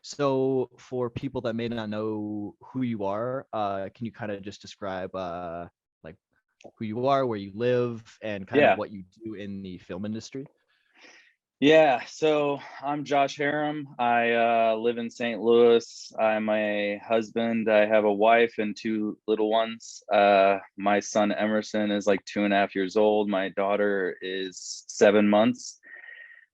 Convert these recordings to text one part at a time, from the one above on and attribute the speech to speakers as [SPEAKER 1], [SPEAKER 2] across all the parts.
[SPEAKER 1] So for people that may not know who you are, can you kind of just describe like who you are, where you live, and kind of
[SPEAKER 2] Yeah.
[SPEAKER 1] what you do in the film industry?
[SPEAKER 2] Yeah. So I'm Josh Herum. I live in St. Louis. I'm a husband. I have a wife and two little ones. My son Emerson is like 2.5 years old. My daughter is 7 months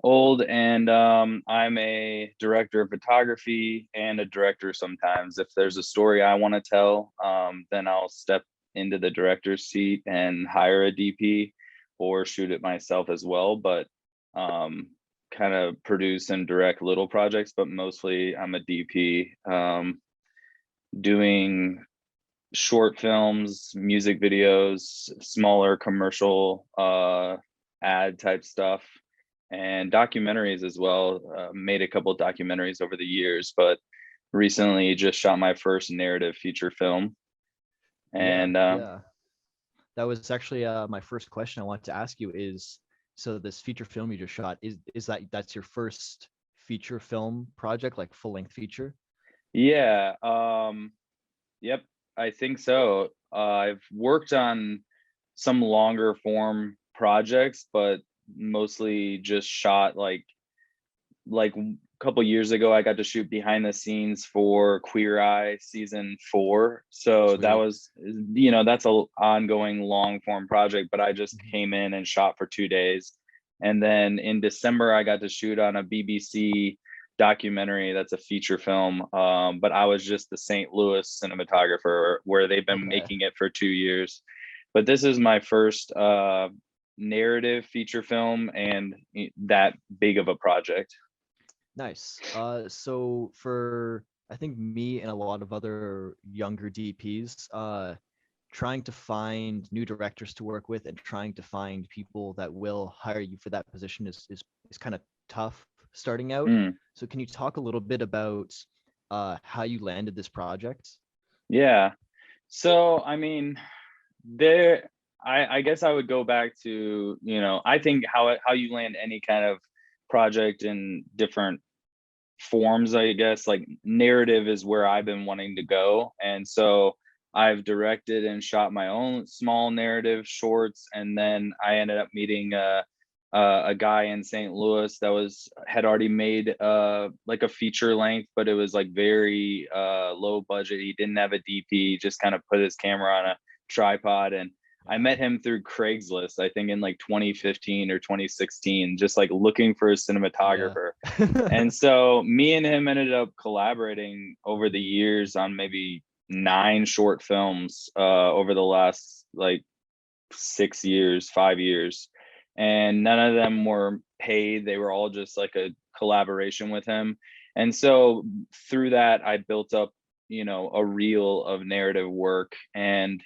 [SPEAKER 2] old. And I'm a director of photography and a director sometimes. If there's a story I want to tell, then I'll step into the director's seat and hire a DP or shoot it myself as well. But um, kind of produce and direct little projects, but mostly I'm a DP, doing short films, music videos, smaller commercial ad type stuff, and documentaries as well. Made a couple documentaries over the years, but recently just shot my first narrative feature film.
[SPEAKER 1] Yeah,
[SPEAKER 2] And
[SPEAKER 1] yeah. That was actually my first question I wanted to ask you is, so this feature film you just shot, is that's your first feature film project, like full length feature?
[SPEAKER 2] yeah, yep, I think so. I've worked on some longer form projects, but mostly just shot a couple years ago I got to shoot behind the scenes for Queer Eye season 4. So that
[SPEAKER 1] Sweet.
[SPEAKER 2] was, that's a ongoing long form project, but I just
[SPEAKER 1] Mhm.
[SPEAKER 2] came in and shot for 2 days. And then in December I got to shoot on a BBC documentary that's a feature film. But I was just the St. Louis cinematographer where they've been
[SPEAKER 1] Okay.
[SPEAKER 2] making it for 2 years. But this is my first narrative feature film and that big of a project.
[SPEAKER 1] Nice. So for I think me and a lot of other younger DPs, trying to find new directors to work with and trying to find people that will hire you for that position is kind of tough starting out.
[SPEAKER 2] Mm,
[SPEAKER 1] So can you talk a little bit about how you landed this project?
[SPEAKER 2] yeah. So, I mean, there, I guess I would go back to, I think how you land any kind of project in different forms, I guess, like narrative is where I've been wanting to go. And so I've directed and shot my own small narrative shorts. And then I ended up meeting a guy in St. Louis that had already made like a feature length, but it was like very low budget. He didn't have a DP, just kind of put his camera on a tripod. And I
[SPEAKER 1] Yeah.
[SPEAKER 2] met him through Craigslist, I think in like 2015 or 2016, just like looking for a
[SPEAKER 1] Yeah.
[SPEAKER 2] cinematographer. And so me and him ended up collaborating over the years on maybe 9 short films over the last like 6 years, 5 years. And none of them were paid. They were all just like a collaboration with him. And so through that, I built up, a reel of narrative work. And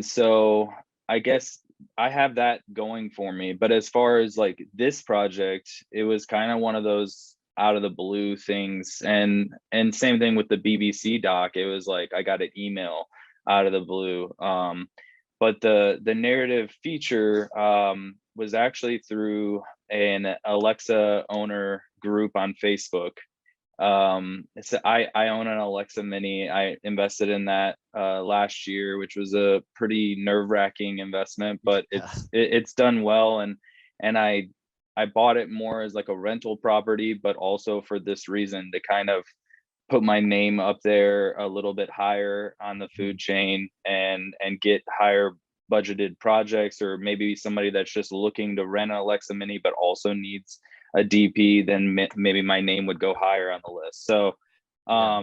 [SPEAKER 2] so I guess I have that going for me. But as far as like this project, it was kind of one of those out of the blue things. And same thing with the BBC doc. It was like I got an email out of the blue. But the narrative feature was actually through an Alexa owner group on Facebook. I own an Alexa Mini. I invested in that last year, which was a pretty nerve-wracking investment, but
[SPEAKER 1] Yeah.
[SPEAKER 2] it's done well. And I bought it more as like a rental property, but also for this reason, to kind of put my name up there a little bit higher on the food
[SPEAKER 1] Mhm.
[SPEAKER 2] chain and get higher budgeted projects, or maybe somebody that's just looking to rent an Alexa Mini but also needs a DP, then maybe my name would go higher on the list. So
[SPEAKER 1] Yeah.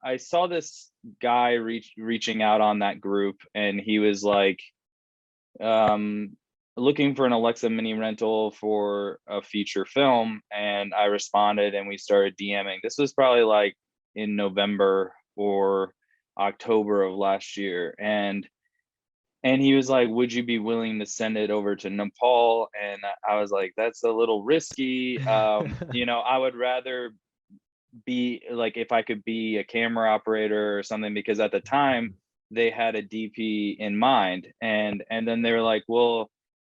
[SPEAKER 2] I saw this guy reaching out on that group, and he was like, um, looking for an Alexa Mini rental for a feature film, and I responded, and we started DMing. This was probably like in November or October of last year, and he was like, "Would you be willing to send it over to Nepal?" And I was like, "That's a little risky. I would rather be like, if I could be a camera operator or something, because at the time they had a DP in mind." And then they were like, "Well,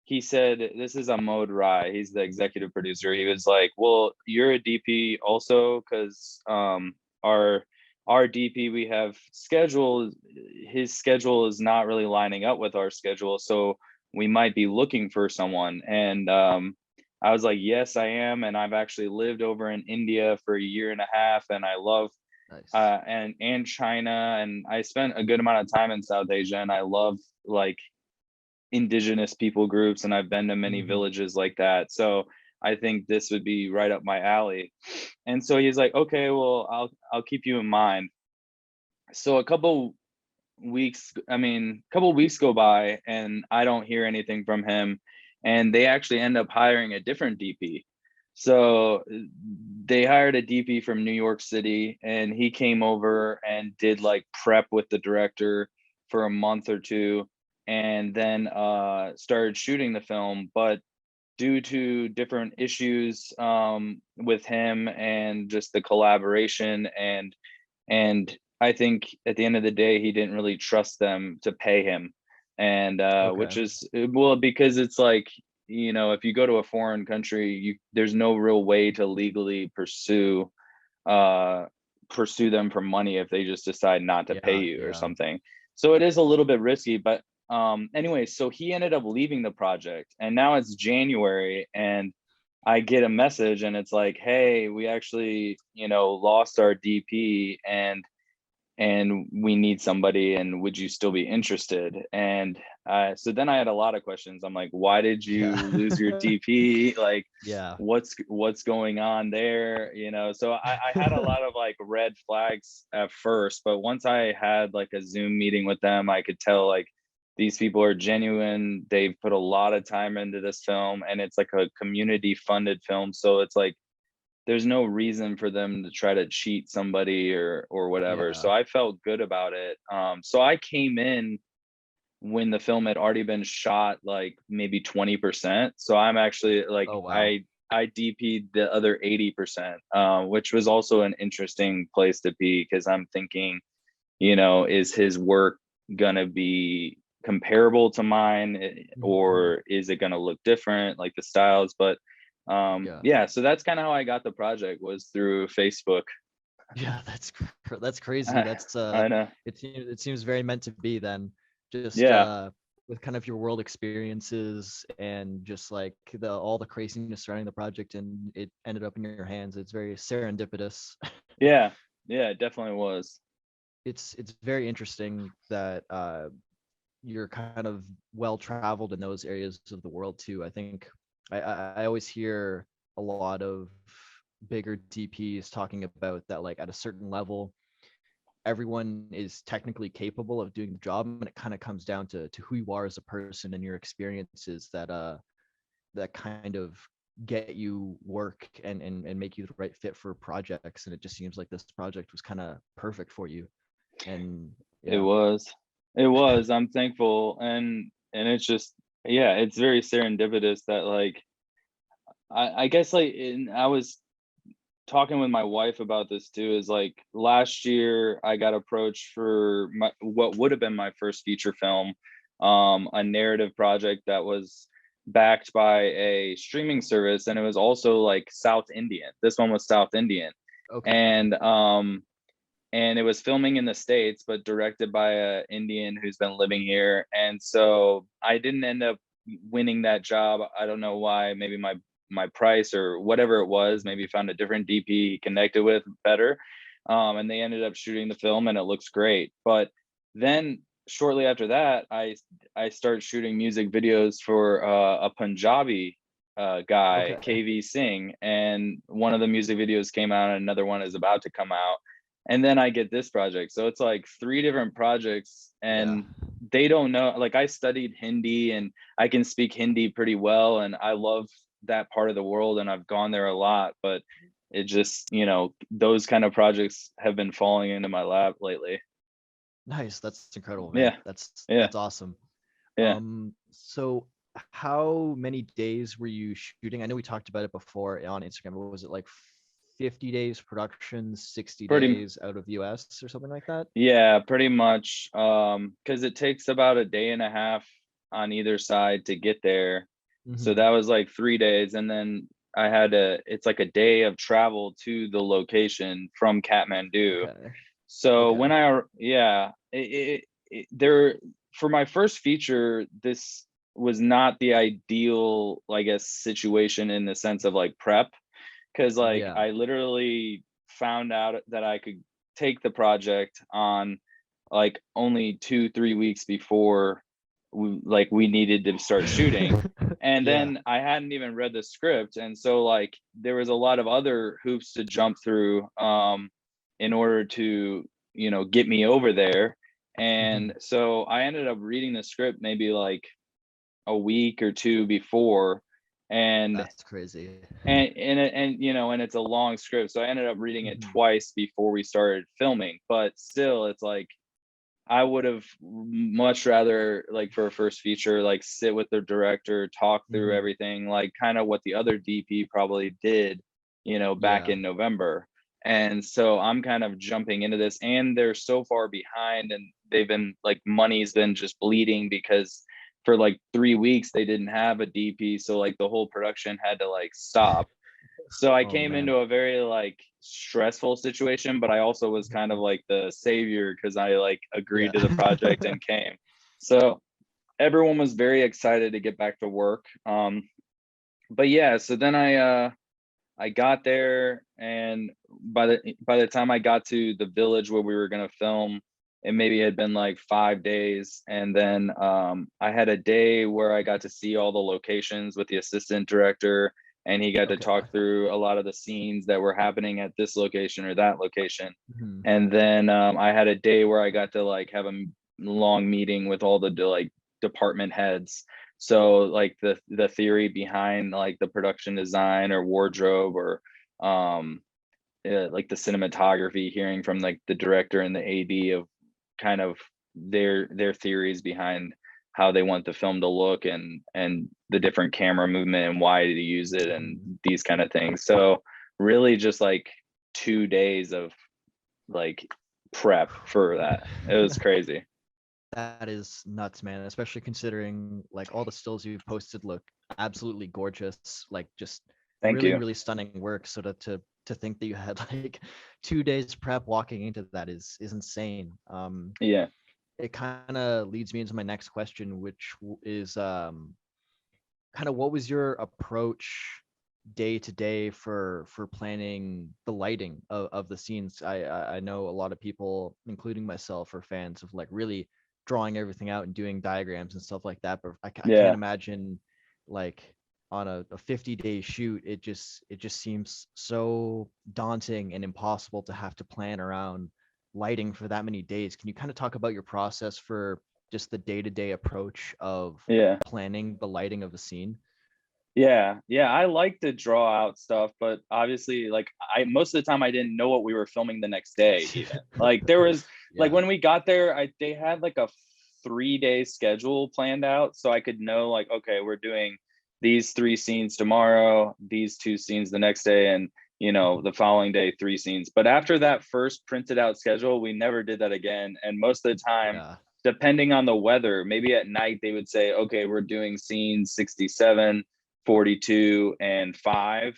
[SPEAKER 2] he said, this is Ahmad Rai, he's the executive producer. He was like, well, you're a DP also, because our DP we have scheduled, his schedule is not really lining up with our schedule, so we might be looking for someone. And I was like, yes, I am, and I've actually lived over in India for a year and a half, and I love
[SPEAKER 1] Nice.
[SPEAKER 2] and China, and I spent a good amount of time in South Asia, and I love like indigenous people groups, and I've been to many
[SPEAKER 1] Mhm.
[SPEAKER 2] villages like that. So I think this would be right up my alley. And so he's like, okay, well, I'll keep you in mind. So a couple weeks go by and I don't hear anything from him, and they actually end up hiring a different DP. So they hired a DP from New York City, and he came over and did like prep with the director for a month or two, and then started shooting the film. But due to different issues with him and just the collaboration, and I think at the end of the day, he didn't really trust them to pay him. And
[SPEAKER 1] Okay.
[SPEAKER 2] which is, well, because it's like, if you go to a foreign country, there's no real way to legally uh pursue them for money if they just decide not to pay
[SPEAKER 1] Yeah,
[SPEAKER 2] you or
[SPEAKER 1] yeah.
[SPEAKER 2] something. So it is a little bit risky, but anyway, so he ended up leaving the project, and now it's January, and I get a message and it's like, hey, we actually, lost our DP, and we need somebody, and would you still be interested? And so then I had a lot of questions. I'm like, why did you lose your
[SPEAKER 1] Yeah.
[SPEAKER 2] DP? Like,
[SPEAKER 1] Yeah.
[SPEAKER 2] what's going on there? So I had a lot of like red flags at first, but once I had like a Zoom meeting with them, I could tell like these people are genuine. They've put a lot of time into this film, and it's like a community funded film, so it's like there's no reason for them to try to cheat somebody or whatever.
[SPEAKER 1] Yeah.
[SPEAKER 2] So I felt good about it. So I came in when the film had already been shot like maybe 20%. So I'm actually like,
[SPEAKER 1] Oh, wow.
[SPEAKER 2] I DP'd the other 80%, which was also an interesting place to be, because I'm thinking, is his work gonna be comparable to mine,
[SPEAKER 1] Mhm.
[SPEAKER 2] or is it gonna look different, like the styles? But
[SPEAKER 1] Yeah.
[SPEAKER 2] yeah, so that's kind of how I got the project, was through Facebook.
[SPEAKER 1] Yeah, that's crazy. That's
[SPEAKER 2] I know.
[SPEAKER 1] it seems very meant to be then. Just
[SPEAKER 2] Yeah.
[SPEAKER 1] with kind of your world experiences and just like the all the craziness surrounding the project, and it ended up in your hands. It's very serendipitous.
[SPEAKER 2] Yeah. Yeah, it definitely was.
[SPEAKER 1] It's very interesting that you're kind of well traveled in those areas of the world too. I think I always hear a lot of bigger DPs talking about that, like at a certain level everyone is technically capable of doing the job, and it kind of comes down to who you are as a person and your experiences that kind of get you work and make you the right fit for projects. And it just seems like this project was kind of perfect for you. And
[SPEAKER 2] It
[SPEAKER 1] yeah.
[SPEAKER 2] was. It was. I'm thankful, and it's just, yeah, it's very serendipitous that like I guess like I was talking with my wife about this too, is like last year I got approached for what would have been my first feature film, a narrative project that was backed by a streaming service, and it was also like South Indian. This one was South Indian,
[SPEAKER 1] Okay.
[SPEAKER 2] and and it was filming in the States, but directed by a Indian who's been living here. And so I didn't end up winning that job. I don't know why. Maybe my price or whatever it was. Maybe found a different DP he connected with better. And they ended up shooting the film, and it looks great. But then shortly after that, I started shooting music videos for a Punjabi guy,
[SPEAKER 1] Okay.
[SPEAKER 2] KV Singh, and one of the music videos came out, and another one is about to come out, and then I get this project. So it's like three different projects,
[SPEAKER 1] Yeah.
[SPEAKER 2] and they don't know. Like, I studied Hindi, and I can speak Hindi pretty well, and I love that part of the world, and I've gone there a lot, but it just, those kind of projects have been falling into my lap lately.
[SPEAKER 1] Nice. That's incredible, man.
[SPEAKER 2] Yeah. Yeah.
[SPEAKER 1] That's awesome.
[SPEAKER 2] Yeah.
[SPEAKER 1] So how many days were you shooting? I know we talked about it before on Instagram, but was it like 50 days production, 60
[SPEAKER 2] Pretty
[SPEAKER 1] days out of US or something like that?
[SPEAKER 2] Yeah, pretty much. Because it takes about a day and a half on either side to get there. So
[SPEAKER 1] Mhm.
[SPEAKER 2] that was like 3 days. And then it's like a day of travel to the location from Kathmandu.
[SPEAKER 1] Okay.
[SPEAKER 2] So
[SPEAKER 1] Okay.
[SPEAKER 2] when yeah, there, for my first feature, this was not the ideal, I guess, situation in the sense of like prep, because like
[SPEAKER 1] Yeah.
[SPEAKER 2] I literally found out that I could take the project on like only 2 3 weeks before we needed to start shooting. And
[SPEAKER 1] Yeah.
[SPEAKER 2] then I hadn't even read the script, and so like there was a lot of other hoops to jump through in order to, get me over there. And
[SPEAKER 1] Mhm.
[SPEAKER 2] so I ended up reading the script maybe like a week or two before. and
[SPEAKER 1] That's crazy.
[SPEAKER 2] and it's a long script, so I ended up reading it
[SPEAKER 1] Mhm.
[SPEAKER 2] twice before we started filming. But still, it's like I would have much rather, like, for a first feature, like sit with the director, talk through
[SPEAKER 1] Mhm.
[SPEAKER 2] everything, like kind of what the other DP probably did, back
[SPEAKER 1] Yeah.
[SPEAKER 2] in November. And so I'm kind of jumping into this, and they're so far behind, and they've been like money's been just bleeding because for like 3 weeks they didn't have a DP, so like the whole production had to like stop. So I
[SPEAKER 1] Oh
[SPEAKER 2] came
[SPEAKER 1] man.
[SPEAKER 2] into a very like stressful situation, but I also was kind of
[SPEAKER 1] Mhm.
[SPEAKER 2] like the savior because I like agreed
[SPEAKER 1] Yeah.
[SPEAKER 2] to the project and came. So everyone was very excited to get back to work. But yeah, so then I got there, and by the time I got to the village where we were gonna film, it maybe had been like 5 days. And then I had a day where I got to see all the locations with the assistant director, and he got to
[SPEAKER 1] Okay.
[SPEAKER 2] talk through a lot of the scenes that were happening at this location or that location.
[SPEAKER 1] Mhm.
[SPEAKER 2] And then I had a day where I got to like have a long meeting with all the like department heads. So like the theory behind like the production design or wardrobe or um like the cinematography, hearing from like the director and the AD of kind of their theories behind how they want the film to look, and the different camera movement and why to use it and
[SPEAKER 1] Mhm.
[SPEAKER 2] these kind of things. So really just like 2 days of like prep for that. It was crazy.
[SPEAKER 1] That is nuts, man, especially considering like all the stills you've posted look absolutely gorgeous, like just
[SPEAKER 2] Thank
[SPEAKER 1] really,
[SPEAKER 2] you.
[SPEAKER 1] really stunning work. So to think that you had like 2 days prep walking into that is insane.
[SPEAKER 2] Yeah.
[SPEAKER 1] It kind of leads me into my next question, which is kind of what was your approach day to day for planning the lighting of the scenes. I know a lot of people, including myself, are fans of like really drawing everything out and doing diagrams and stuff like that, but I can't
[SPEAKER 2] Yeah.
[SPEAKER 1] imagine like on a 50-day shoot it just seems so daunting and impossible to have to plan around lighting for that many days. Can you kind of talk about your process for just the day-to-day approach of
[SPEAKER 2] Yeah.
[SPEAKER 1] planning the lighting of a scene?
[SPEAKER 2] Yeah, yeah, I like to draw out stuff, but obviously, like, I most of the time I didn't know what we were filming the next day even. Like there was like
[SPEAKER 1] Yeah.
[SPEAKER 2] when we got there, they had like a 3-day schedule planned out, so I could know like, okay, we're doing these 3 scenes tomorrow, these 2 scenes the next day, and
[SPEAKER 1] Mhm.
[SPEAKER 2] the following day 3 scenes. But after that first printed out schedule, we never did that again. And most of the time,
[SPEAKER 1] Yeah.
[SPEAKER 2] depending on the weather, maybe at night they would say, okay, we're doing scene 67, 42, and 5.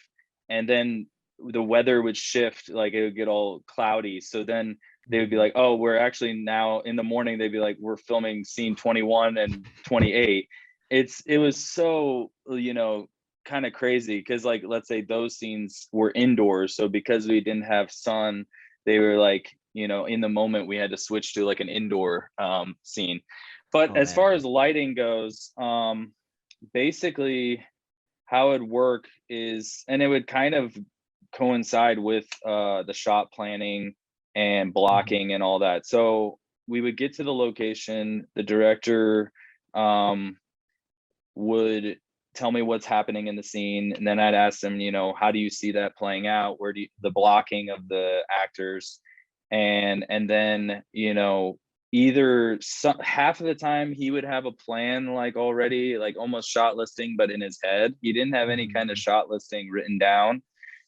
[SPEAKER 2] And then the weather would shift, like it would get all cloudy. So then they would be
[SPEAKER 1] Mhm.
[SPEAKER 2] like, oh, we're actually now in the morning, they'd be like, we're filming scene 21 and 28. It was so, kind of crazy because like let's say those scenes were indoors. So because we didn't have sun, they were like, in the moment we had to switch to like an indoor scene. But
[SPEAKER 1] Oh
[SPEAKER 2] as
[SPEAKER 1] man.
[SPEAKER 2] far as lighting goes, basically how it would work is, and it would kind of coincide with the shot planning and
[SPEAKER 1] Mhm.
[SPEAKER 2] blocking and all that. So we would get to the location, the director um, would tell me what's happening in the scene, and then I'd ask them, how do you see that playing out? Where do the blocking of the actors, and then either half of the time he would have a plan like already, like almost shot listing, but in his head he didn't have any kind of
[SPEAKER 1] Mhm.
[SPEAKER 2] shot listing written down.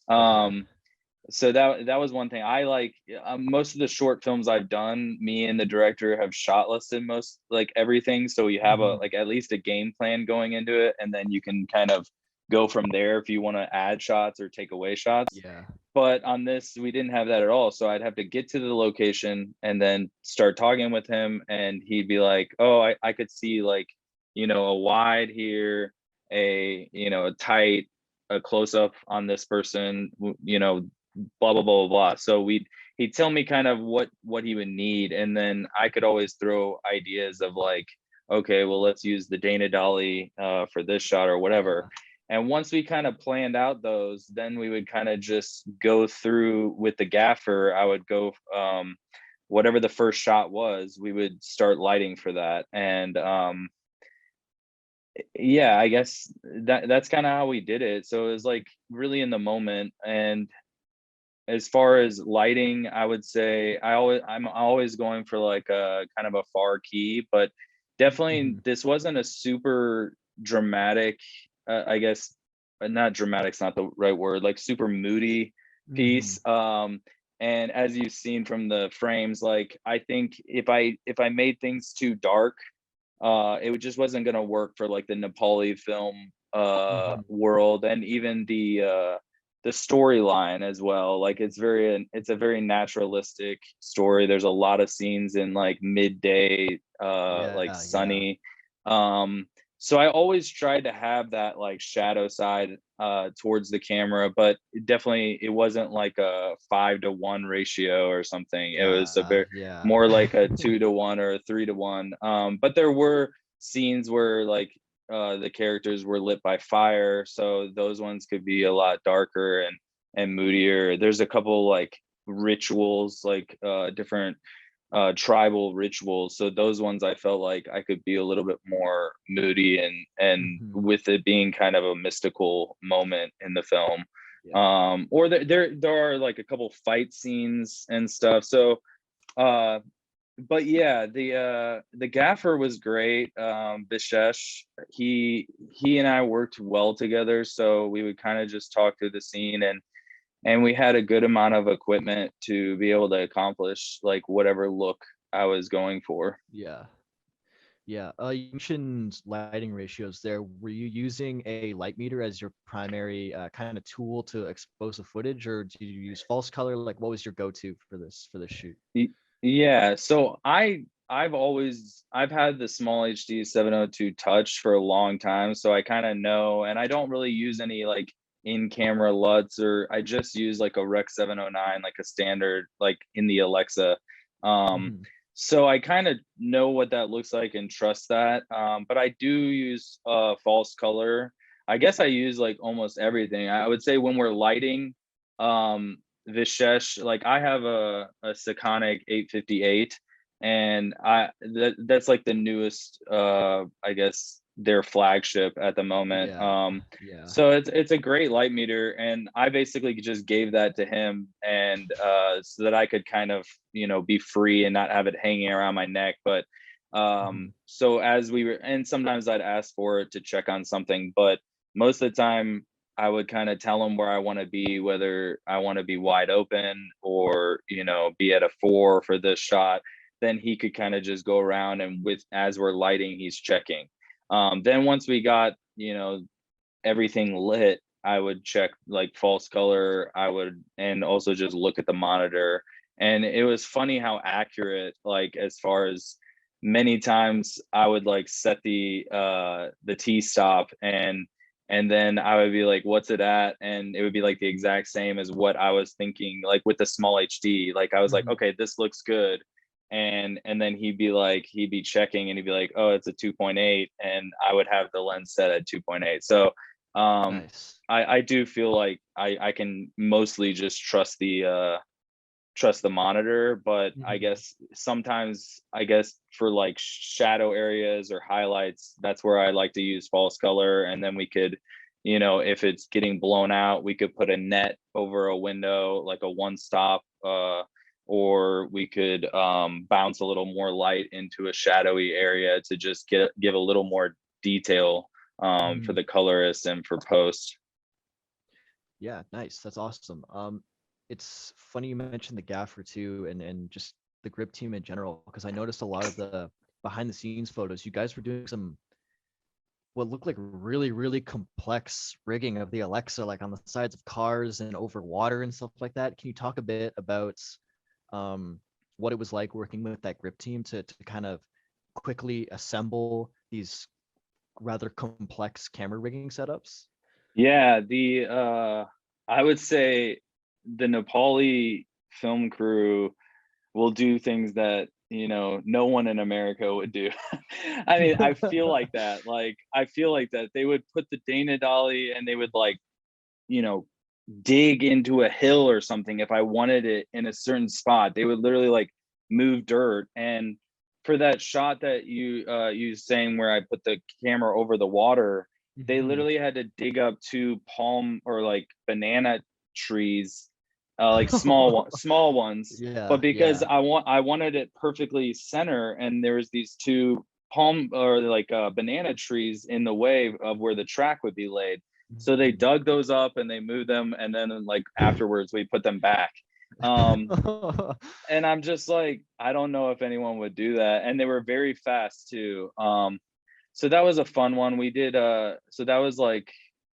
[SPEAKER 1] Okay.
[SPEAKER 2] um So that was one thing I like. Most of the short films I've done, me and the director have shot listed most, like, everything, so you have a
[SPEAKER 1] Mhm.
[SPEAKER 2] like at least a game plan going into it, and then you can kind of go from there if you want to add shots or take away shots.
[SPEAKER 1] Yeah.
[SPEAKER 2] But on this, we didn't have that at all. So I'd have to get to the location and then start talking with him, and he'd be like, "Oh, I could see, like, a wide here, a tight, a close up on this person, blah blah blah blah blah." So he'd tell me kind of what he would need, and then I could always throw ideas of, like, okay, well, let's use the Dana Dolly for this shot or whatever.
[SPEAKER 1] Yeah.
[SPEAKER 2] And once we kind of planned out those, then we would kind of just go through with the gaffer. I would go, whatever the first shot was, we would start lighting for that. And yeah, I guess that's kind of how we did it. So it was like really in the moment. And as far as lighting, I would say I'm always going for like a kind of a far key, but definitely
[SPEAKER 1] Mhm.
[SPEAKER 2] this wasn't a super dramatic, I guess, not dramatic's not the right word, like super moody
[SPEAKER 1] Mhm.
[SPEAKER 2] piece. And as you've seen from the frames, like, I think if I made things too dark, it just wasn't gonna work for, like, the Nepali film
[SPEAKER 1] Mhm.
[SPEAKER 2] world, and even the storyline as well. Like, it's a very naturalistic story. There's a lot of scenes in, like, midday, like,
[SPEAKER 1] Yeah, yeah.
[SPEAKER 2] sunny. Um, so I always tried to have that, like, shadow side towards the camera, but it wasn't like a 5-to-1 ratio or something. It was a
[SPEAKER 1] Yeah,
[SPEAKER 2] very
[SPEAKER 1] yeah.
[SPEAKER 2] more like a 2-to-1 or a 3-to-1. But there were scenes where, like, the characters were lit by fire, so those ones could be a lot darker and moodier. There's a couple, like, rituals, like, different tribal rituals. So those ones I felt like I could be a little bit more moody, and
[SPEAKER 1] Mhm.
[SPEAKER 2] with it being kind of a mystical moment in the film.
[SPEAKER 1] Yeah.
[SPEAKER 2] Or there are like a couple fight scenes and stuff. So uh but yeah, the gaffer was great. Bishesh, he and I worked well together, so we would kind of just talk through the scene, and we had a good amount of equipment to be able to accomplish, like, whatever look I was going for.
[SPEAKER 1] Yeah. Yeah. You mentioned lighting ratios there. Were you using a light meter as your primary kind of tool to expose the footage, or did you use false color? Like, what was your go-to for this shoot?
[SPEAKER 2] Y- Yeah, so I've had the small HD 702 touch for a long time, so I kind of know, and I don't really use any, like, in-camera LUTs, or I just use like a Rec 709, like a standard, like, in the Alexa. Um,
[SPEAKER 1] Mhm.
[SPEAKER 2] so I kind of know what that looks like and trust that. But I do use false color. I guess I use, like, almost everything. I would say when we're lighting, um Vishesh, like, I have a Sekonic 858, and that's like the newest, I guess, their flagship at the moment.
[SPEAKER 1] Yeah. Yeah.
[SPEAKER 2] So it's a great light meter, and I basically just gave that to him, and so that I could kind of, be free and not have it hanging around my neck. But
[SPEAKER 1] Mhm.
[SPEAKER 2] so as we were, and sometimes I'd ask for it to check on something, but most of the time I would kind of tell him where I want to be, whether I want to be wide open or, be at a 4 for this shot. Then he could kind of just go around, and with as we're lighting, he's checking. Then once we got, everything lit, I would check, like, false color. I would, and also just look at the monitor. And it was funny how accurate, like, as far as many times I would, like, set the T stop, and then I would be like, what's it at? And it would be like the exact same as what I was thinking, like, with the small HD. Like, I was like,
[SPEAKER 1] Mhm.
[SPEAKER 2] okay, this looks good. And then he'd be checking, and he'd be like, oh, it's a 2.8, and I would have the lens set at 2.8. So um
[SPEAKER 1] Nice.
[SPEAKER 2] I do feel like I can mostly just trust the monitor. But I
[SPEAKER 1] Mhm.
[SPEAKER 2] guess sometimes, I guess, for, like, shadow areas or highlights, that's where I like to use false color, and then we could, if it's getting blown out, we could put a net over a window, like a one stop, or we could bounce a little more light into a shadowy area to just give a little more detail, for
[SPEAKER 1] Mhm.
[SPEAKER 2] the colorist and for post.
[SPEAKER 1] Yeah, nice. That's awesome. it's funny you mentioned the gaffer too, and just the grip team in general, because I noticed a lot of the behind the scenes photos. You guys were doing some what looked like really, really complex rigging of the Alexa, like on the sides of cars and over water and stuff like that. Can you talk a bit about um, what it was like working with that grip team to kind of quickly assemble these rather complex camera rigging setups?
[SPEAKER 2] Yeah, the I would say the Nepali film crew will do things that, no one in America would do. I mean, I feel like that. Like, I feel like that they would put the Dana dolly and they would like, you know, dig into a hill or something if I wanted it in a certain spot. They would literally like move dirt. And for that shot that you saying where I put the camera over the water, they
[SPEAKER 1] Mhm.
[SPEAKER 2] literally had to dig up two palm or like banana trees, like small ones.
[SPEAKER 1] Yeah,
[SPEAKER 2] But because
[SPEAKER 1] yeah.
[SPEAKER 2] I wanted it perfectly center, and there was these two palm or like banana trees in the way of where the track would be laid, so they
[SPEAKER 1] Mhm.
[SPEAKER 2] dug those up and they moved them, and then like afterwards we put them back. Um, and I'm just like, I don't know if anyone would do that. And they were very fast too. So that was a fun one. We did so that was like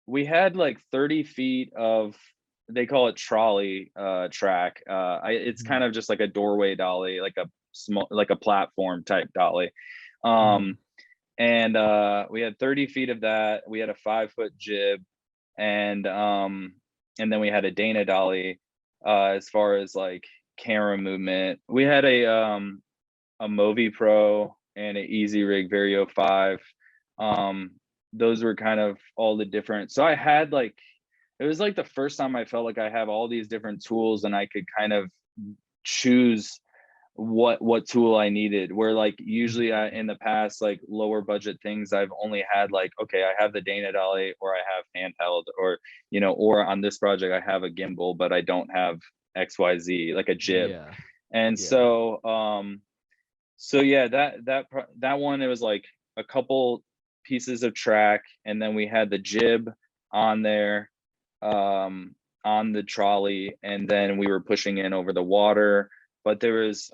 [SPEAKER 2] we had like 30 feet of, they call it trolley track. It's kind
[SPEAKER 1] Mhm.
[SPEAKER 2] of just like a doorway dolly, like a small, like a platform type dolly.
[SPEAKER 1] Mhm.
[SPEAKER 2] Um and we had 30 feet of that. We had a 5 foot jib, and then we had a Dana dolly. As far as like camera movement, we had a Movi Pro and an Easy Rig Vario 5. Um, those were kind of all the different. So I had like, it was like the first time I felt like I have all these different tools and I could kind of choose what tool I needed. Where like usually
[SPEAKER 1] Mhm.
[SPEAKER 2] in the past, like lower budget things, I've only had like, okay, I have the Dana dolly or I have handheld, or or on this project I have a gimbal but I don't have XYZ, like a jib.
[SPEAKER 1] Yeah,
[SPEAKER 2] And
[SPEAKER 1] yeah.
[SPEAKER 2] so yeah, that one, it was like a couple pieces of track, and then we had the jib on there, um, on the trolley, and then we were pushing in over the water. But there was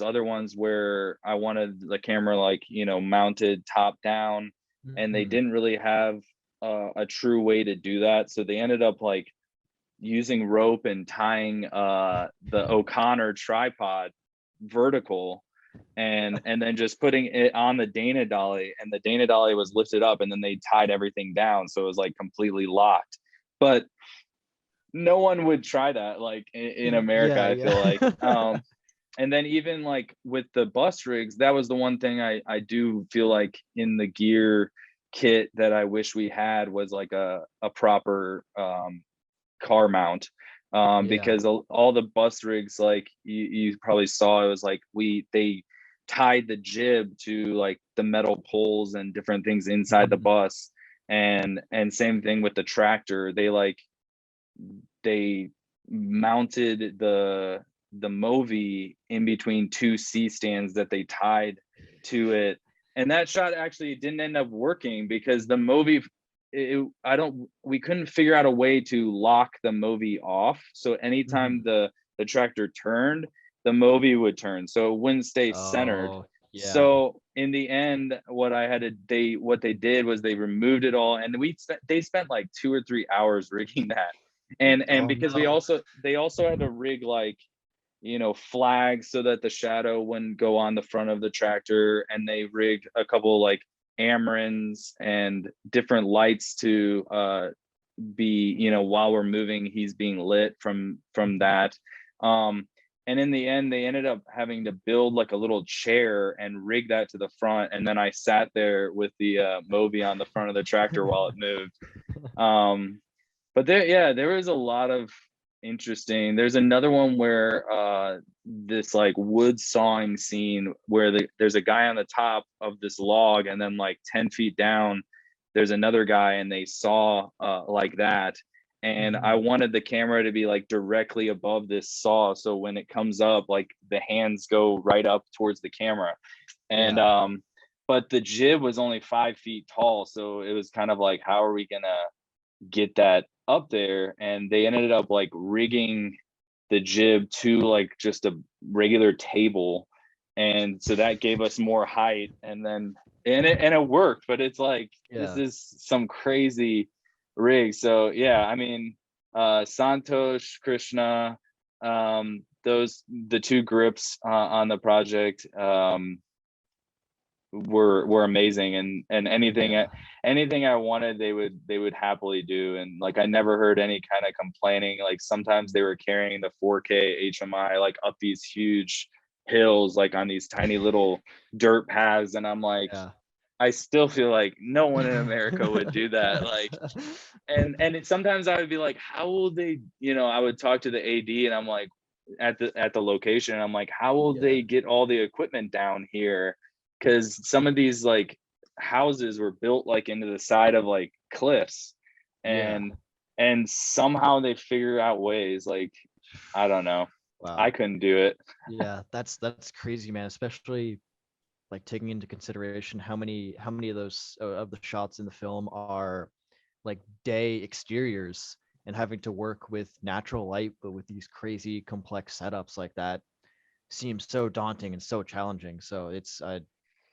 [SPEAKER 2] other ones where I wanted the camera like, mounted top down, and they
[SPEAKER 1] Mhm.
[SPEAKER 2] didn't really have a true way to do that. So they ended up like using rope and tying the O'Connor tripod vertical, and then just putting it on the Dana dolly, and the Dana dolly was lifted up, and then they tied everything down so it was like completely locked. But no one would try that like in America,
[SPEAKER 1] Yeah,
[SPEAKER 2] I
[SPEAKER 1] yeah.
[SPEAKER 2] feel like. And then even like with the bus rigs, that was the one thing I do feel like in the gear kit that I wish we had, was like a proper car mount.
[SPEAKER 1] Yeah.
[SPEAKER 2] Because all the bus rigs, like you probably saw, it was like they tied the jib to like the metal poles and different things inside the
[SPEAKER 1] Mhm.
[SPEAKER 2] bus. And same thing with the tractor, they mounted the Movi in between two C stands that they tied to it. And that shot actually didn't end up working because the Movi, I don't, we couldn't figure out a way to lock the Movi off. So anytime
[SPEAKER 1] Mhm.
[SPEAKER 2] the tractor turned, the Movi would turn, so it wouldn't stay centered.
[SPEAKER 1] Oh, yeah.
[SPEAKER 2] So in the end, what they did was they removed it all, and they spent like 2 or 3 hours rigging that. And
[SPEAKER 1] Oh
[SPEAKER 2] because
[SPEAKER 1] no.
[SPEAKER 2] they also had to rig like, flags so that the shadow wouldn't go on the front of the tractor, and they rigged a couple like Amarins and different lights to be, while we're moving, he's being lit from
[SPEAKER 1] Mhm.
[SPEAKER 2] that. um and in the end, they ended up having to build like a little chair and rig that to the front, and then I sat there with the Movi on the front of the tractor while it moved. um but there was a lot of interesting. There's another one where this like wood sawing scene where there's a guy on the top of this log, and then like 10 feet down there's another guy, and they saw like that. And I
[SPEAKER 1] Mhm.
[SPEAKER 2] wanted the camera to be like directly above this saw, so when it comes up, like the hands go right up towards the camera. And
[SPEAKER 1] Yeah.
[SPEAKER 2] but the jib was only 5 feet tall, so it was kind of like, how are we gonna get that up there, and they ended up like rigging the jib to like just a regular table, and so that gave us more height, and then and it worked. But it's like, this
[SPEAKER 1] Yeah.
[SPEAKER 2] is some crazy rig. So yeah, I mean, Santosh, Krishna, those, the two grips on the project, were amazing, and
[SPEAKER 1] Yeah.
[SPEAKER 2] anything I wanted, they would happily do. And like, I never heard any kind of complaining. Like, sometimes they were carrying the 4K HMI like up these huge hills, like on these tiny little dirt paths, and I'm like,
[SPEAKER 1] Yeah.
[SPEAKER 2] I still feel like no one in America would do that. Like, sometimes I would be like, how will they, I would talk to the AD, and I'm like, at the location, and I'm like, how will
[SPEAKER 1] Yeah.
[SPEAKER 2] they get all the equipment down here? Because some of these like houses were built like into the side of like cliffs,
[SPEAKER 1] Yeah.
[SPEAKER 2] and somehow they figure out ways. Like, I don't know, I
[SPEAKER 1] Wow.
[SPEAKER 2] couldn't do it.
[SPEAKER 1] Yeah, that's crazy, man. Especially like taking into consideration how many of those of the shots in the film are like day exteriors, and having to work with natural light, but with these crazy complex setups like that seems so daunting and so challenging. So it's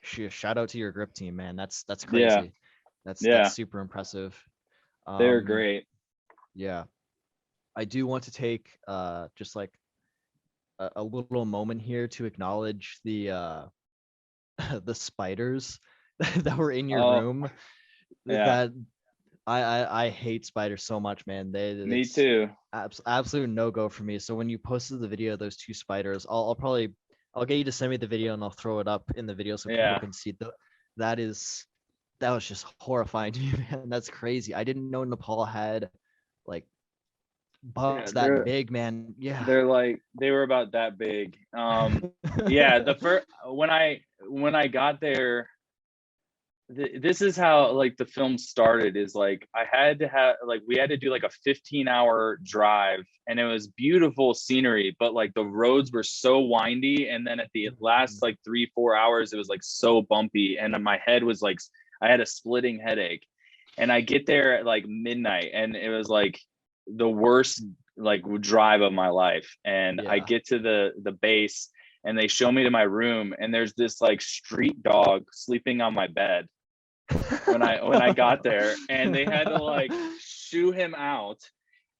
[SPEAKER 1] shout out to your grip team, man. That's
[SPEAKER 2] Yeah,
[SPEAKER 1] crazy. That's
[SPEAKER 2] yeah,
[SPEAKER 1] super impressive.
[SPEAKER 2] they're
[SPEAKER 1] Um,
[SPEAKER 2] great.
[SPEAKER 1] yeah, I do want to take just like a little moment here to acknowledge the the spiders that were in your
[SPEAKER 2] Oh
[SPEAKER 1] room.
[SPEAKER 2] yeah,
[SPEAKER 1] That I hate spiders so much, man.
[SPEAKER 2] me
[SPEAKER 1] It's
[SPEAKER 2] too.
[SPEAKER 1] absolute no go for me. So when you posted the video of those two spiders, I'll probably I'll get you to send me the video and I'll throw it up in the video so people
[SPEAKER 2] Yeah,
[SPEAKER 1] can see. That is that was just horrifying to me, man. That's crazy. I didn't know Nepal had like
[SPEAKER 2] yeah,
[SPEAKER 1] bugs that big, man. Yeah.
[SPEAKER 2] they're like, they were about that big. Yeah, the first, when I got there, this is how like the film started. Is like, I had to have, like, we had to do like a 15-hour drive, and it was beautiful scenery, but like the roads were so windy, and then at the last like 3-4 hours, it was like so bumpy, and my head was like, I had a splitting headache. And I get there at like midnight, and it was like the worst like drive of my life. And I
[SPEAKER 1] Yeah.
[SPEAKER 2] get to the base, and they show me to my room, and there's this like street dog sleeping on my bed when I got there, and they had to like shoo him out.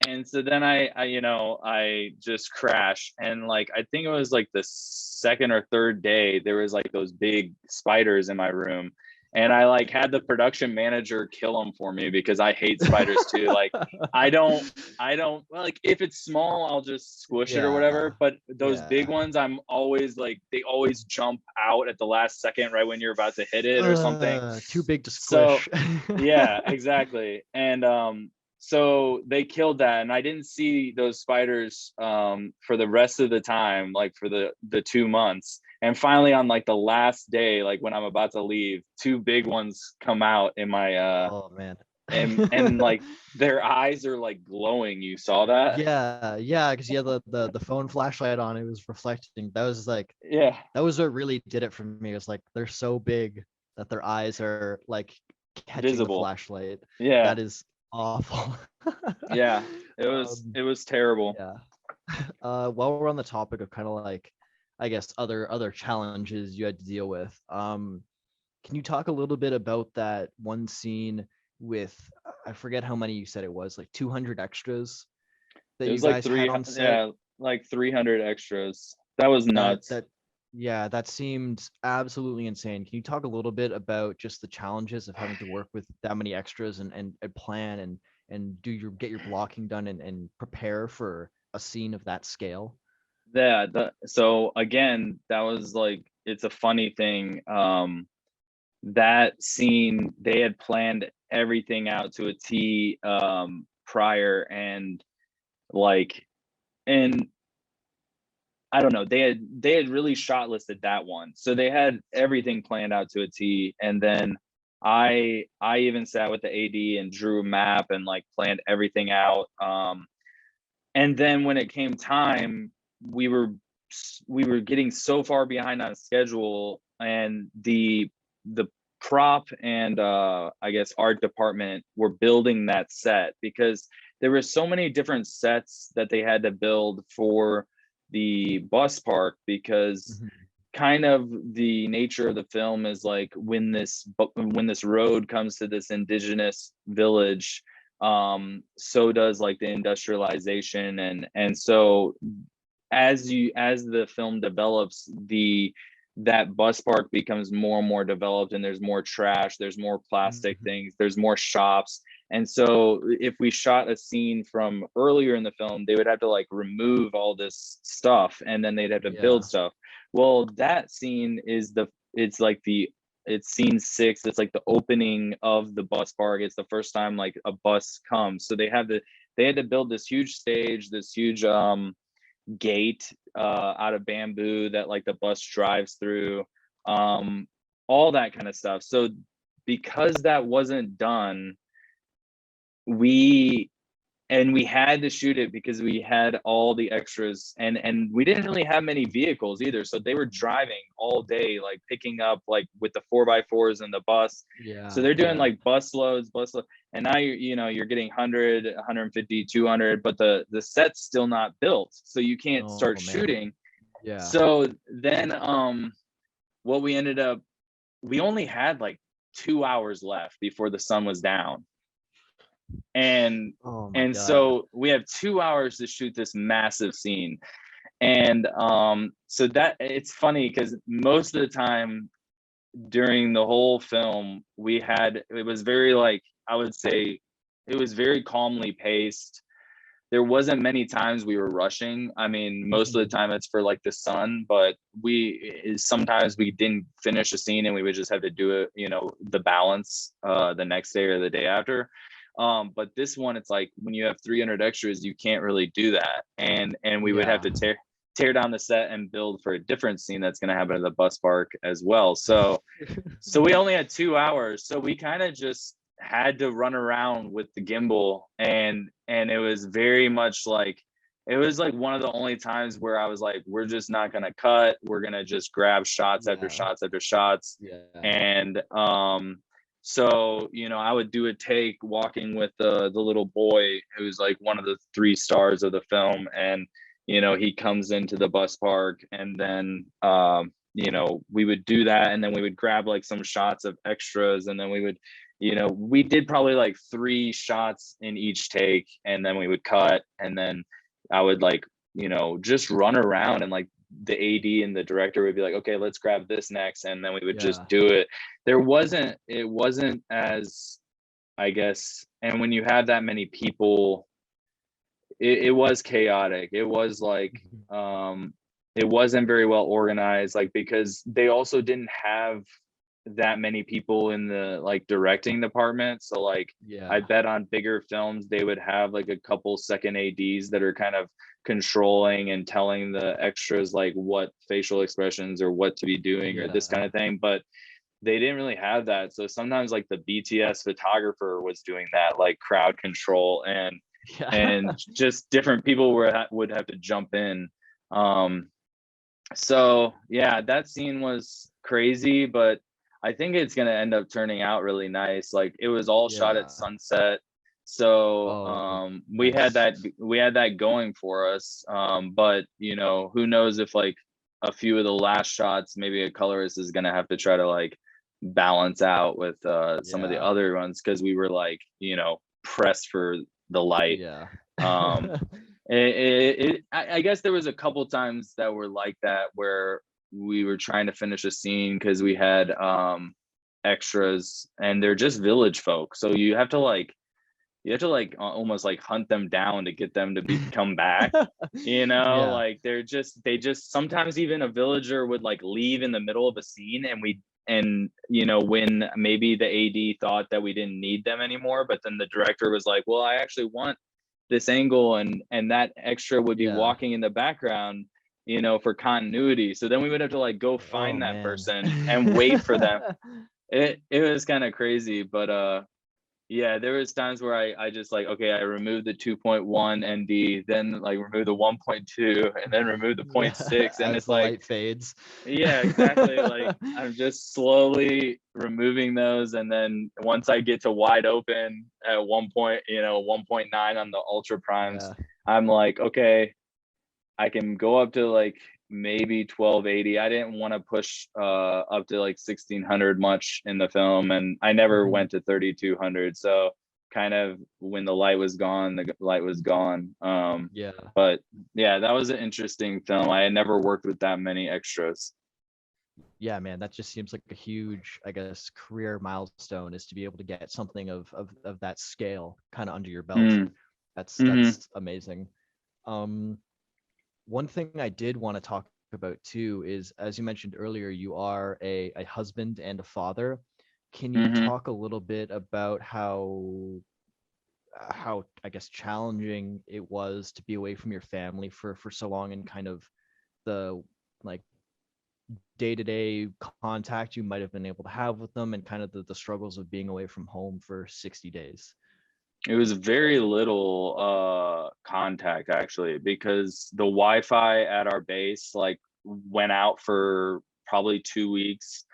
[SPEAKER 2] And so then I just crashed, and like, I think it was like the second or third day, there was like those big spiders in my room, and I like had the production manager kill them for me, because I hate spiders too. Like, I don't well, like, if it's small, I'll just squish it or
[SPEAKER 1] Yeah.
[SPEAKER 2] whatever, but those big
[SPEAKER 1] Yeah.
[SPEAKER 2] ones, I'm always like, they always jump out at the last second, right when you're about to hit it or something.
[SPEAKER 1] Too big to
[SPEAKER 2] So
[SPEAKER 1] squish.
[SPEAKER 2] yeah, exactly. And so they killed that, and I didn't see those spiders for the rest of the time, like for the 2 months. And finally, on like the last day, like when I'm about to leave, two big ones come out in my
[SPEAKER 1] Oh man.
[SPEAKER 2] and like their eyes are like glowing. You saw that?
[SPEAKER 1] Yeah, yeah, because you had the phone flashlight on, it was reflecting. That was like
[SPEAKER 2] Yeah,
[SPEAKER 1] that was what really did it for me. It was like they're so big that their eyes are like catching the
[SPEAKER 2] visible.
[SPEAKER 1] flashlight.
[SPEAKER 2] Yeah,
[SPEAKER 1] That is awful.
[SPEAKER 2] yeah. It was
[SPEAKER 1] um,
[SPEAKER 2] it was terrible.
[SPEAKER 1] yeah. While we're on the topic of kind of like, I guess other challenges you had to deal with, can you talk a little bit about that one scene with I forget how many you said it was, like 200 extras that
[SPEAKER 2] It
[SPEAKER 1] you
[SPEAKER 2] was like
[SPEAKER 1] guys had
[SPEAKER 2] three,
[SPEAKER 1] on set?
[SPEAKER 2] yeah, like 300 extras. That was
[SPEAKER 1] That
[SPEAKER 2] nuts.
[SPEAKER 1] that yeah, that seemed absolutely insane. Can you talk a little bit about just the challenges of having to work with that many extras and plan and get your blocking done and prepare for a scene of that scale?
[SPEAKER 2] Yeah, so again, that was like, it's a funny thing. That scene, they had planned everything out to a T prior, and like, and I don't know, they had really shot listed that one. So they had everything planned out to a T. And then I even sat with the AD and drew a map and like planned everything out. And then when it came time, we were we were getting so far behind on schedule, and the prop and I guess art department were building that set, because there were so many different sets that they had to build for the bus park, because
[SPEAKER 1] Mhm.
[SPEAKER 2] kind of the nature of the film is like when this road comes to this indigenous village, so does like the industrialization, and so as the film develops, the that bus park becomes more and more developed, and there's more trash, there's more plastic
[SPEAKER 1] Mhm.
[SPEAKER 2] things, there's more shops. And so if we shot a scene from earlier in the film, they would have to like remove all this stuff, and then they'd have to build
[SPEAKER 1] Yeah.
[SPEAKER 2] stuff. Well, that scene is it's like it's scene 6. It's like the opening of the bus park. It's the first time like a bus comes, so they had to build this huge stage, this huge gate out of bamboo that like the bus drives through, um all that kind of stuff. So because that wasn't done, we we had to shoot it because we had all the extras, and we didn't really have many vehicles either, so they were driving all day, like picking up like with the 4x4s and the bus. So
[SPEAKER 1] Yeah.
[SPEAKER 2] they're doing
[SPEAKER 1] Yeah.
[SPEAKER 2] like bus load, and now you're getting 100, 150, 200, but the set's still not built, so you can't
[SPEAKER 1] Oh
[SPEAKER 2] start
[SPEAKER 1] man.
[SPEAKER 2] shooting.
[SPEAKER 1] Yeah.
[SPEAKER 2] So then what we ended up, we only had like 2 hours left before the sun was down, and
[SPEAKER 1] Oh my
[SPEAKER 2] and
[SPEAKER 1] God.
[SPEAKER 2] so we have 2 hours to shoot this massive scene. And so that it's funny because most of the time during the whole film, it was very like, I would say it was very calmly paced. There wasn't many times we were rushing. I mean, most of the
[SPEAKER 1] Mhm.
[SPEAKER 2] time it's for like the sun, but sometimes we didn't finish a scene and we would just have to do it, the balance the next day or the day after. But this one, it's like when you have 300 extras, you can't really do that, and we would have
[SPEAKER 1] Yeah.
[SPEAKER 2] to tear down the set and build for a different scene that's going to happen at the bus park as well. So we only had 2 hours, so we kind of just had to run around with the gimbal, and it was very much like, it was like one of the only times where I was like, we're just not gonna cut, we're gonna just grab shots after
[SPEAKER 1] Yeah.
[SPEAKER 2] shots after shots.
[SPEAKER 1] Yeah.
[SPEAKER 2] And so I would do a take walking with the little boy who's like one of the 3 stars of the film, and he comes into the bus park, and then we would do that, and then we would grab like some shots of extras, and then we did probably like 3 shots in each take, and then we would cut, and then I would like just run around, and like the AD and the director would be like, okay, let's grab this next, and then we would just
[SPEAKER 1] Yeah.
[SPEAKER 2] do it. It wasn't as, I guess, and when you have that many people, it was chaotic. It was like,
[SPEAKER 1] Mhm.
[SPEAKER 2] it wasn't very well organized, like because they also didn't have that many people in the like directing department. So like I
[SPEAKER 1] Yeah.
[SPEAKER 2] bet on bigger films they would have like a couple second ADs that are kind of controlling and telling the extras like what facial expressions or what to be doing or this
[SPEAKER 1] Yeah.
[SPEAKER 2] kind of thing, but they didn't really have that. So sometimes like the BTS photographer was doing that, like crowd control, and
[SPEAKER 1] Yeah.
[SPEAKER 2] just different people would have to jump in. Um, so yeah, that scene was crazy, but I think it's gonna end up turning out really nice. Like it was all shot at
[SPEAKER 1] Yeah.
[SPEAKER 2] sunset. So
[SPEAKER 1] Oh,
[SPEAKER 2] we had
[SPEAKER 1] nice.
[SPEAKER 2] that going for us. But who knows if like a few of the last shots, maybe a colorist is gonna have to try to like balance out with some of the
[SPEAKER 1] Yeah.
[SPEAKER 2] other ones, because we were like, pressed for the light.
[SPEAKER 1] Yeah.
[SPEAKER 2] Um, I guess there was a couple times that were like that, where we were trying to finish a scene because we had extras, and they're just village folk, so you have to like almost like hunt them down to get them to come back.
[SPEAKER 1] Yeah.
[SPEAKER 2] Like they just sometimes even a villager would like leave in the middle of a scene, and when maybe the AD thought that we didn't need them anymore, but then the director was like, well, I actually want this angle, and that extra would be
[SPEAKER 1] Yeah.
[SPEAKER 2] walking in the background, for continuity. So then we would have to like go
[SPEAKER 1] Oh
[SPEAKER 2] find that
[SPEAKER 1] man.
[SPEAKER 2] person and wait for them. It was kind of crazy, but Yeah, there was times where I just like, okay, I removed the 2.1 ND, then like remove the 1.2, and then remove the
[SPEAKER 1] Yeah,
[SPEAKER 2] 0.6, and
[SPEAKER 1] as
[SPEAKER 2] it's
[SPEAKER 1] the
[SPEAKER 2] like,
[SPEAKER 1] light fades.
[SPEAKER 2] yeah, exactly. Like I'm just slowly removing those, and then once I get to wide open at 1.9 on the ultra primes,
[SPEAKER 1] Yeah.
[SPEAKER 2] I'm like, okay, I can go up to like maybe 1280. I didn't want to push up to like 1600 much in the film, and I never
[SPEAKER 1] Mhm.
[SPEAKER 2] went to 3200. So kind of when the light was gone, the light was gone.
[SPEAKER 1] Yeah.
[SPEAKER 2] But yeah, that was an interesting film. I had never worked with that many extras.
[SPEAKER 1] Yeah, man, that just seems like a huge, I guess, career milestone, is to be able to get something of that scale kind of under your belt.
[SPEAKER 2] Mm, mm-hmm,
[SPEAKER 1] That's amazing. Um, One thing I did want to talk about too is, as you mentioned earlier, you are a husband and a father. Can you
[SPEAKER 2] mm-hmm.
[SPEAKER 1] talk a little bit about how I guess challenging it was to be away from your family for so long, and kind of the like day-to-day contact you might have been able to have with them, and kind of the struggles of being away from home for 60 days?
[SPEAKER 2] It was very little contact actually, because the Wi-Fi at our base like went out for probably 2 weeks,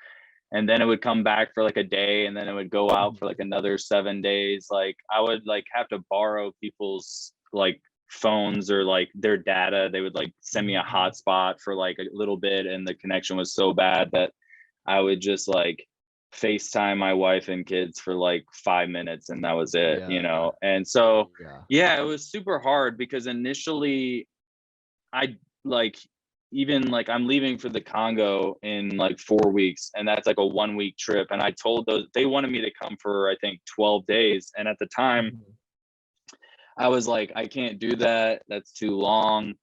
[SPEAKER 2] and then it would come back for like a day, and then it would go out for
[SPEAKER 1] Mhm.
[SPEAKER 2] like another 7 days. Like I would like have to borrow people's like phones or like their data. They would like send me a
[SPEAKER 1] Mhm.
[SPEAKER 2] hotspot for like a little bit, and the connection was so bad that I would just like FaceTime my wife and kids for like 5 minutes, and that was it, you
[SPEAKER 1] Yeah.
[SPEAKER 2] know? And so,
[SPEAKER 1] Yeah.
[SPEAKER 2] yeah, it was super hard because initially I like, even like I'm leaving for the Congo in like 4 weeks, and that's like a 1 week trip. And I told those, they wanted me to come for, I think, 12 days. And at the time,
[SPEAKER 1] Mhm.
[SPEAKER 2] I was like, I can't do that. That's too long.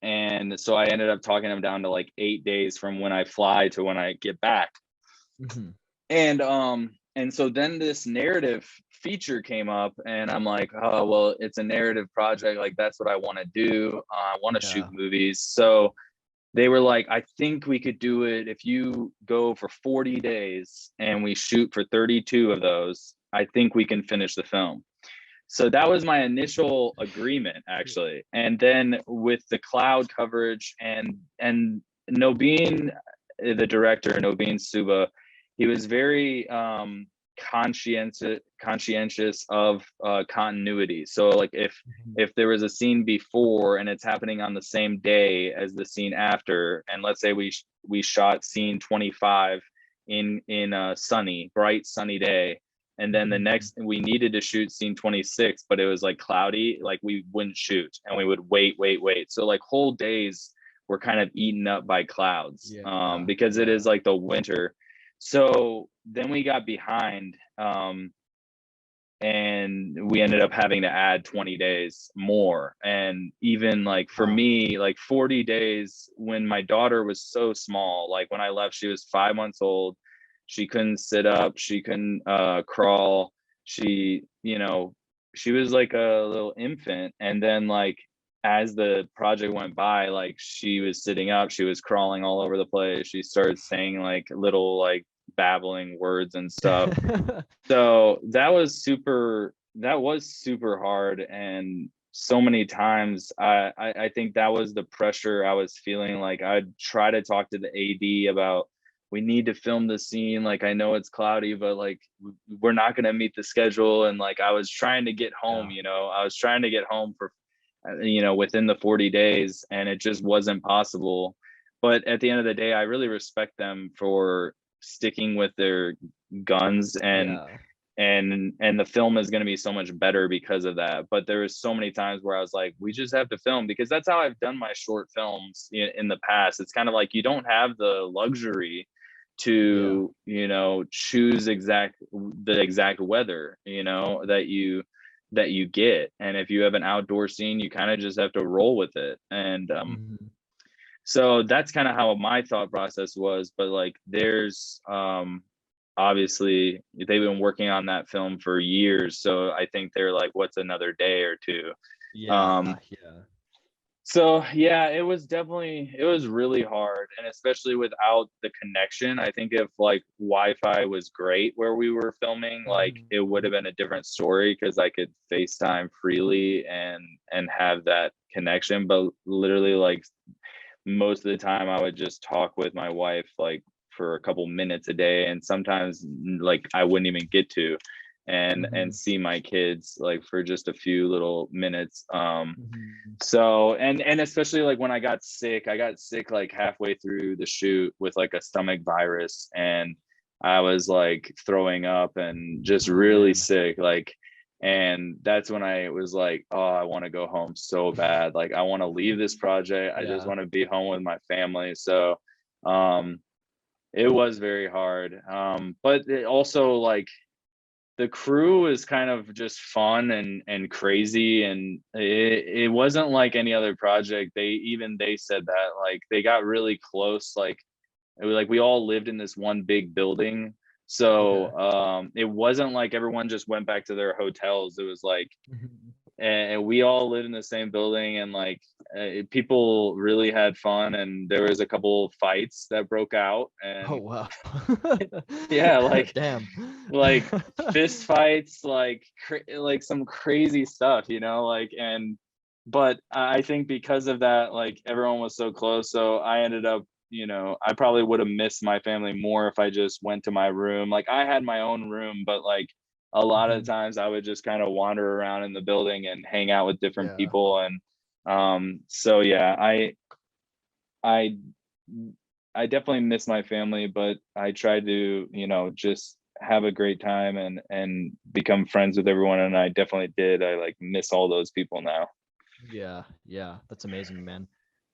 [SPEAKER 2] And so I ended up talking them down to like 8 days from when I fly to when I get back.
[SPEAKER 1] Mhm.
[SPEAKER 2] And so then this narrative feature came up, and I'm like, oh well, it's a narrative project, like that's what I want to do. I want to shoot
[SPEAKER 1] Yeah.
[SPEAKER 2] movies. So they were like, I think we could do it if you go for 40 days and we shoot for 32 of those. I think we can finish the film. So that was my initial agreement actually. And then with the cloud coverage and Nobin, the director, Nabin Subba, he was very conscientious of continuity. So like
[SPEAKER 1] Mhm.
[SPEAKER 2] if there was a scene before and it's happening on the same day as the scene after, and let's say we shot scene 25 in a sunny, bright sunny day, and then the
[SPEAKER 1] Mhm.
[SPEAKER 2] next we needed to shoot scene 26, but it was like cloudy, like we wouldn't shoot, and we would wait. So like whole days were kind of eaten up by clouds,
[SPEAKER 1] Yeah.
[SPEAKER 2] because it is
[SPEAKER 1] Yeah.
[SPEAKER 2] like the winter. So then we got behind, and we ended up having to add 20 days more. And even like for
[SPEAKER 1] Wow.
[SPEAKER 2] me, like 40 days when my daughter was so small, like when I left, she was 5 months old. She couldn't sit up, she couldn't crawl. She, she was like a little infant. And then like as the project went by, like she was sitting up, she was crawling all over the place. She started saying like little like babbling words and stuff. So that was super hard. And so many times I think that was the pressure I was feeling. Like I'd try to talk to the AD about, we need to film the scene, like I know it's cloudy, but like we're not going to meet the schedule. And like I was trying to get home,
[SPEAKER 1] Yeah.
[SPEAKER 2] I was trying to get home for within the 40 days, and it just wasn't possible. But at the end of the day, I really respect them for sticking with their guns. and
[SPEAKER 1] Yeah.
[SPEAKER 2] and the film is going to be so much better because of that. But there was so many times where I was like, we just have to film, because that's how I've done my short films in the past. It's kind of like you don't have the luxury
[SPEAKER 1] Yeah.
[SPEAKER 2] to choose the exact weather that you get. And if you have an outdoor scene, you kind of just have to roll with it. And
[SPEAKER 1] Mhm.
[SPEAKER 2] so that's kind of how my thought process was. But like there's obviously they've been working on that film for years, so I think they're like, what's another day or two?
[SPEAKER 1] Yeah.
[SPEAKER 2] um
[SPEAKER 1] Yeah.
[SPEAKER 2] So yeah, it was really hard, and especially without the connection. I think if like Wi-Fi was great where we were filming, like it would
[SPEAKER 1] Mhm.
[SPEAKER 2] have been a different story because I could FaceTime freely and have that connection. But literally, like most of the time, I would just talk with my wife like for a couple minutes a day, and sometimes like I wouldn't even get to, and
[SPEAKER 1] Mhm.
[SPEAKER 2] see my kids like for just a few little minutes.
[SPEAKER 1] Mhm.
[SPEAKER 2] So and especially like when I got sick like halfway through the shoot with like a stomach virus, and I was like throwing up and just
[SPEAKER 1] Oh
[SPEAKER 2] really
[SPEAKER 1] man.
[SPEAKER 2] sick, like, and that's when I was like, oh, I want to go home so bad. Like I want to leave this project. I just
[SPEAKER 1] Yeah.
[SPEAKER 2] want to be home with my family. So um it was very hard. But it also like the crew is kind of just fun and crazy, and it wasn't like any other project. They said that like they got really close, like it was like we all lived in this one big building,
[SPEAKER 1] Okay.
[SPEAKER 2] so it wasn't like everyone just went back to their hotels. It was like,
[SPEAKER 1] Mhm.
[SPEAKER 2] and we all lived in the same building, and like people really had fun, and there was a couple fights that broke out,
[SPEAKER 1] Oh
[SPEAKER 2] and
[SPEAKER 1] wow.
[SPEAKER 2] yeah,
[SPEAKER 1] Damn.
[SPEAKER 2] like fist fights, like like some crazy stuff, like, and but I think because of that, like everyone was so close, so I ended up, I probably would have missed my family more if I just went to my room. Like I had my own room, but like a lot of
[SPEAKER 1] Mhm.
[SPEAKER 2] times I would just kind of wander around in the building and hang out with different
[SPEAKER 1] Yeah.
[SPEAKER 2] people, and so yeah, I I definitely miss my family, but I try to, just have a great time and become friends with everyone, and I definitely did. I like miss all those people now.
[SPEAKER 1] Yeah. Yeah. That's amazing, man.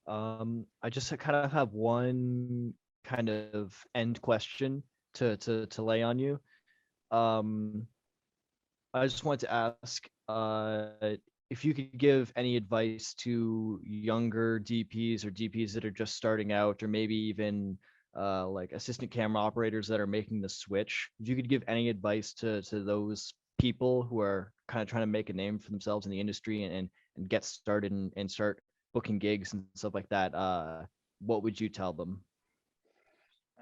[SPEAKER 1] I just kind of have one kind of end question to lay on you. Um, I just wanted to ask if you could give any advice to younger DPs or DPs that are just starting out, or maybe even like assistant camera operators that are making the switch. If you could give any advice to those people who are kind of trying to make a name for themselves in the industry and get started and start booking gigs and stuff like that, what would you tell them?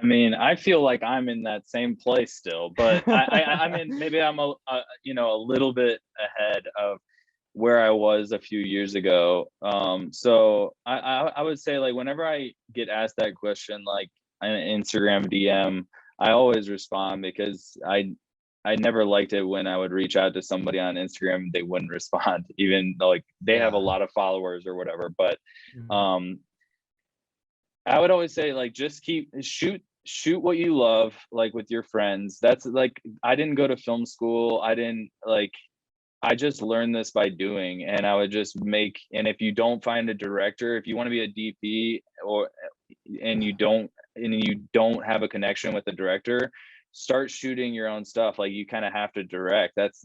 [SPEAKER 2] I mean, I feel like I'm in that same place still, but I mean, maybe I'm a little bit ahead of where I was a few years ago. So I would say like whenever I get asked that question, like an Instagram DM, I always respond because I never liked it when I would reach out to somebody on Instagram and they wouldn't respond, even though like they have a
[SPEAKER 1] Yeah.
[SPEAKER 2] lot of followers or whatever. But
[SPEAKER 1] Mhm.
[SPEAKER 2] um I would always say like just keep shoot what you love, like with your friends. That's like I didn't go to film school. I didn't like I just learned this by doing, and I would just make, and if you don't find a director, if you want to be a DP, or and you don't have a connection with the director, start shooting your own stuff. Like you kind of have to direct. That's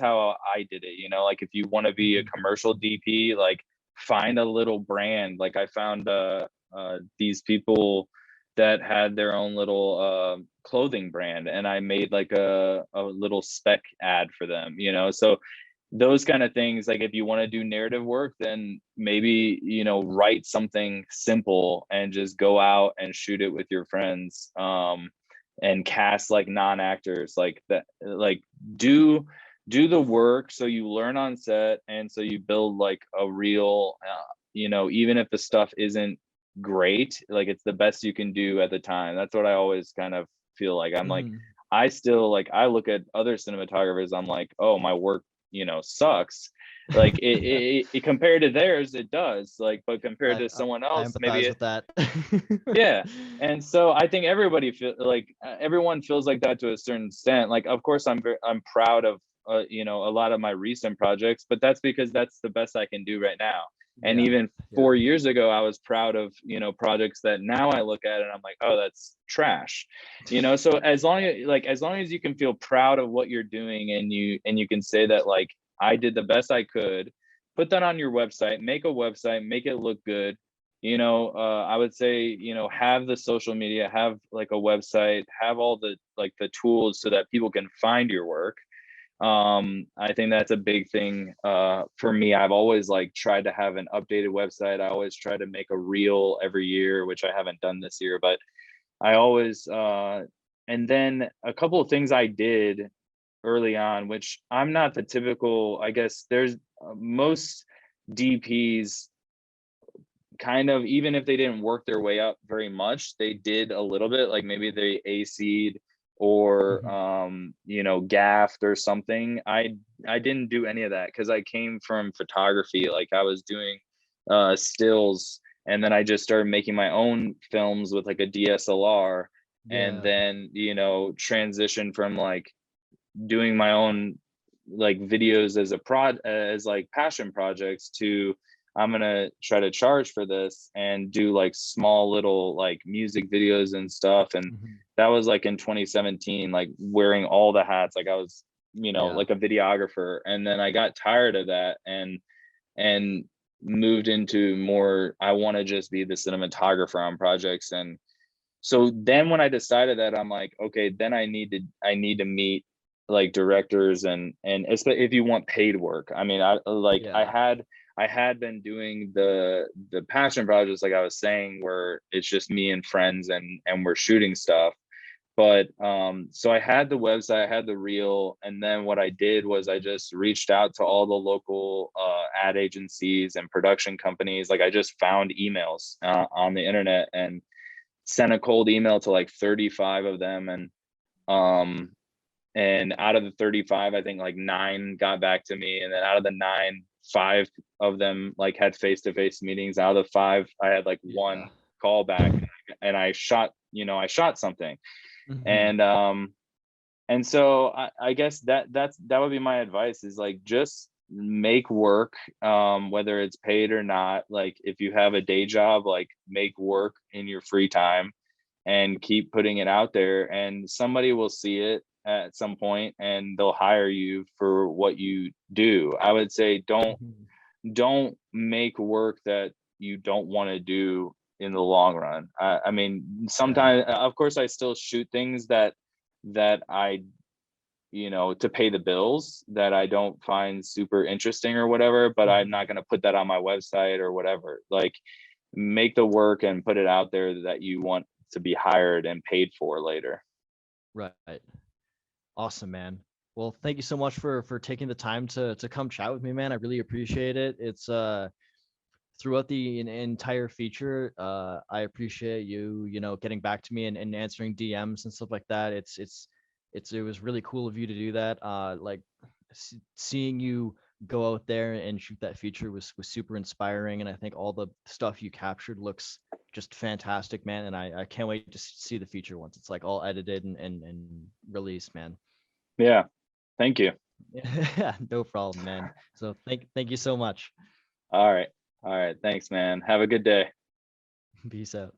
[SPEAKER 2] how I did it, like if you want to be a
[SPEAKER 1] Mhm.
[SPEAKER 2] commercial DP, like find a little brand. Like I found these people that had their own little clothing brand, and I made like a little spec ad for them, so those kind of things. Like if you want to do narrative work, then maybe write something simple and just go out and shoot it with your friends, and cast like non-actors like that, like do do the work so you learn on set, and so you build like a real even if the stuff isn't great, like it's the best you can do at the time. That's what I always kind of feel like. I'm like,
[SPEAKER 1] Mhm.
[SPEAKER 2] I still like I look at other cinematographers, I'm like, oh, my work, sucks. Like it compared to theirs, it does. Like, but compared
[SPEAKER 1] I,
[SPEAKER 2] to
[SPEAKER 1] I
[SPEAKER 2] someone
[SPEAKER 1] I
[SPEAKER 2] else, maybe
[SPEAKER 1] empathize with that.
[SPEAKER 2] yeah. And so I think everybody feel like everyone feels like that to a certain extent. Like, of course, I'm proud of a lot of my recent projects, but that's because that's the best I can do right now. And
[SPEAKER 1] Yeah,
[SPEAKER 2] even
[SPEAKER 1] yeah.
[SPEAKER 2] 4 years ago, I was proud of projects that now I look at and I'm like, oh, that's trash. So as long as you can feel proud of what you're doing, and you can say that like I did the best I could, put that on your website, make a website, make it look good. I would say, have the social media, have like a website, have all the like the tools so that people can find your work. I think that's a big thing for me. I've always like tried to have an updated website. I always try to make a reel every year, which I haven't done this year, but I always and then a couple of things I did early on, which I'm not the typical, I guess there's most DPs kind of, even if they didn't work their way up very much, they did a little bit, like maybe they AC'd or
[SPEAKER 1] Mhm.
[SPEAKER 2] you know, gaffed or something. I didn't do any of that because I came from photography. Like I was doing stills, and then I just started making my own films with like a DSLR, and
[SPEAKER 1] Yeah.
[SPEAKER 2] then, you know, transition from like doing my own like videos as a prod as like passion projects to I'm gonna try to charge for this and do like small little like music videos and stuff. And
[SPEAKER 1] Mhm.
[SPEAKER 2] that was like in 2017, like wearing all the hats, like I was, you know,
[SPEAKER 1] Yeah.
[SPEAKER 2] like a videographer. And then I got tired of that and moved into more, I want to just be the cinematographer on projects. And so then when I decided that, I'm like, okay, then I need to meet like directors and especially if you want paid work. I mean,
[SPEAKER 1] Yeah.
[SPEAKER 2] I had been doing the passion projects, like I was saying, where it's just me and friends and we're shooting stuff. But so I had the website, I had the reel, and then what I did was I just reached out to all the local ad agencies and production companies. Like I just found emails on the internet and sent a cold email to like 35 of them. Um and out of the 35, I think like 9 got back to me, and then out of the 9, 5 of them like had face-to-face meetings. Out of the 5, I had like
[SPEAKER 1] Yeah.
[SPEAKER 2] one call back, and I shot, you know, I shot something.
[SPEAKER 1] Mhm.
[SPEAKER 2] And so I guess that would be my advice, is like just make work, whether it's paid or not. Like if you have a day job, like make work in your free time and keep putting it out there, and somebody will see it at some point and they'll hire you for what you do. I would say
[SPEAKER 1] Mhm.
[SPEAKER 2] don't make work that you don't want to do in the long run. I mean,
[SPEAKER 1] Yeah.
[SPEAKER 2] sometimes of course I still shoot things that I, you know, to pay the bills, that I don't find super interesting or whatever, but I'm
[SPEAKER 1] Mhm.
[SPEAKER 2] not going to put that on my website or whatever. Like make the work and put it out there that you want to be hired and paid for later.
[SPEAKER 1] Right. Awesome, man. Well, thank you so much for taking the time to come chat with me, man. I really appreciate it. It's throughout the entire feature, I appreciate you, getting back to me and answering DMs and stuff like that. It was really cool of you to do that. Like seeing you go out there and shoot that feature was super inspiring, and I think all the stuff you captured looks just fantastic, man. And I can't wait to see the feature once it's like all edited and released, man.
[SPEAKER 2] Yeah. Thank you.
[SPEAKER 1] Yeah, no problem, man. So thank you so much.
[SPEAKER 2] All right. All right. Thanks, man. Have a good day.
[SPEAKER 1] Peace out.